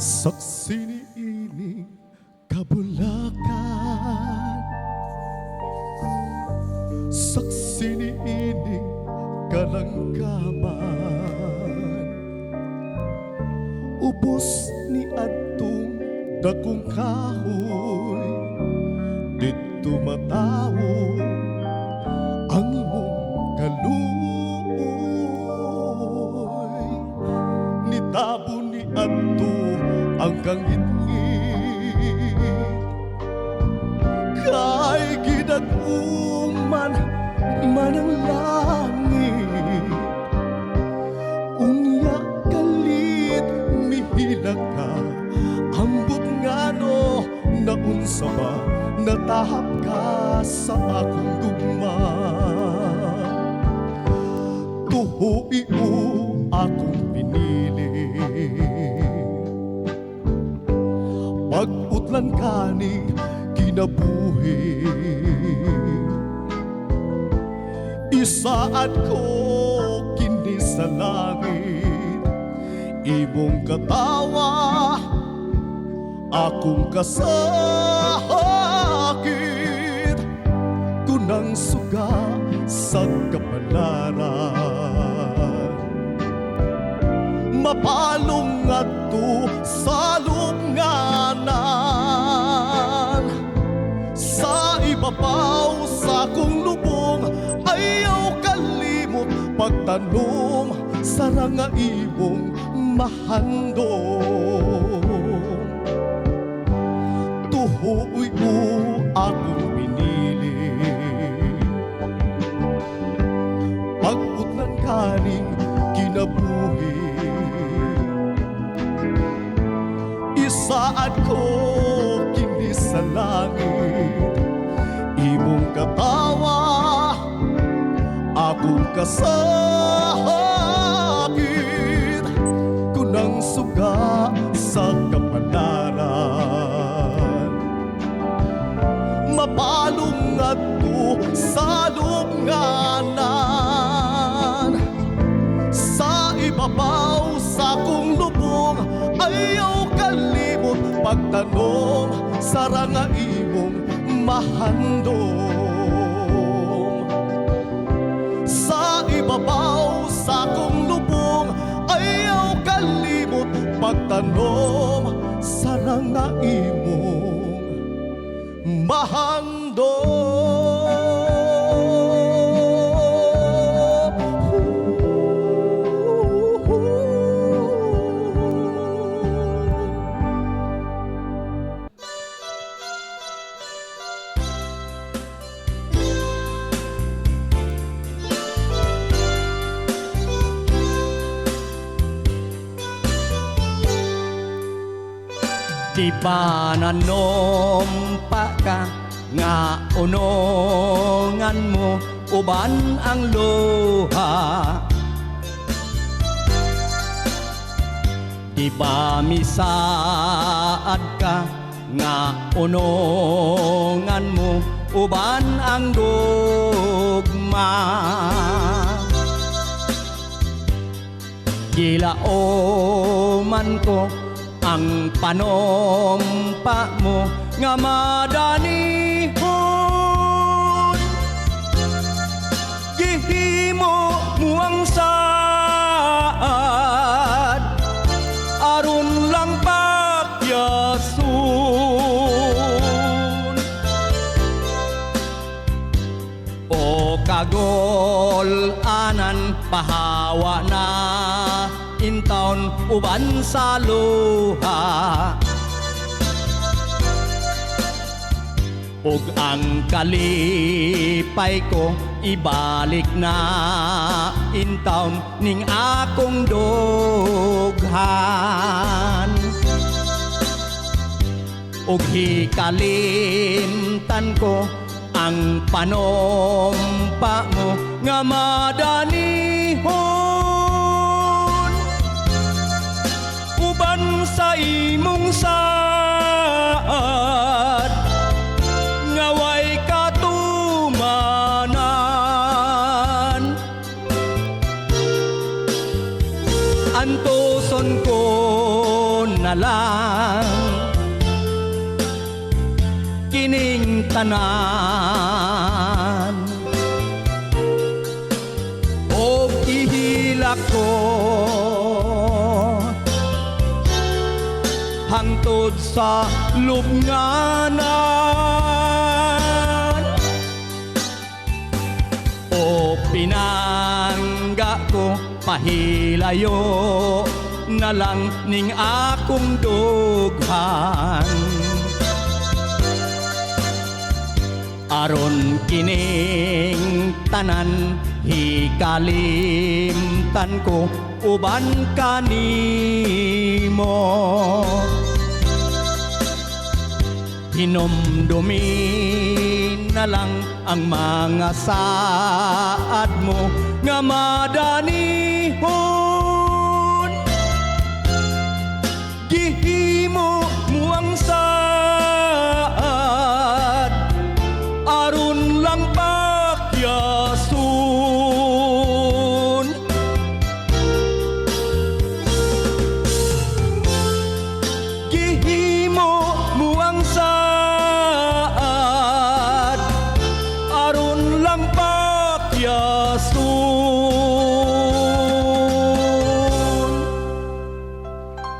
Saksi niining kabulakan, saksi niining kalangkaman, ubos ni adtong dakong kahoy, dito matawo ang imong kaluoy. Nitabo ni adto ang kangitngit, kay ginag-uman man ang langit. Unya kalit mihila ka, ambot ngano naunsa ba natahap ka sa akong gugma. Tuhu'i o akong pinili, pag-utlan kaning kinabuhi. Isaad ko kini sa langit, imong katawa akong kasakit, kunang suga sa kapalaran. Mapalong adto sa lubnganan, sa ibabaw sa kong lubong, ayaw kalimot pagtanom sa nga imong mahandong. Tuhoy mo akong pinili, pag-utlan kaning kinabuhi. Isaad ko kini sa langit, imong katawa akong kasakit, kunang suga sa kapalaran. Mapalong adto sa lubnganan, sa ibabaw sa kong lubong, ayaw kalimot pagtanom sa nga imong mahandong. Sa ibabaw sa kong lubong, ayaw kalimot pagtanom sa nga imong mahandong. Di ba nanompa ka nga unongan mo uban ang luha? Di ba misaad ka nga unongan mo uban ang dugma? Gilao-man ko ang panompa mo nga madanihon, gihimo mo ang saad aron lang pakyasun. O kagol-anan pahawa na intaon uban sa luha, ug ang kalipay ko ibalik na intaon ning akong dughan. Ug hikalimtan ko ang panompa mo nga madanihon uban sa imong saad nga way katumanan. Antuson ko na na lang kining tanan o ihilak ko hangtod sa lubnganan o pinangga ko pahilayo na lang ning akong dughan aron kining tanan hikalimtan ko uban kanimo hinumdumi na lang ang mga saad mo nga madani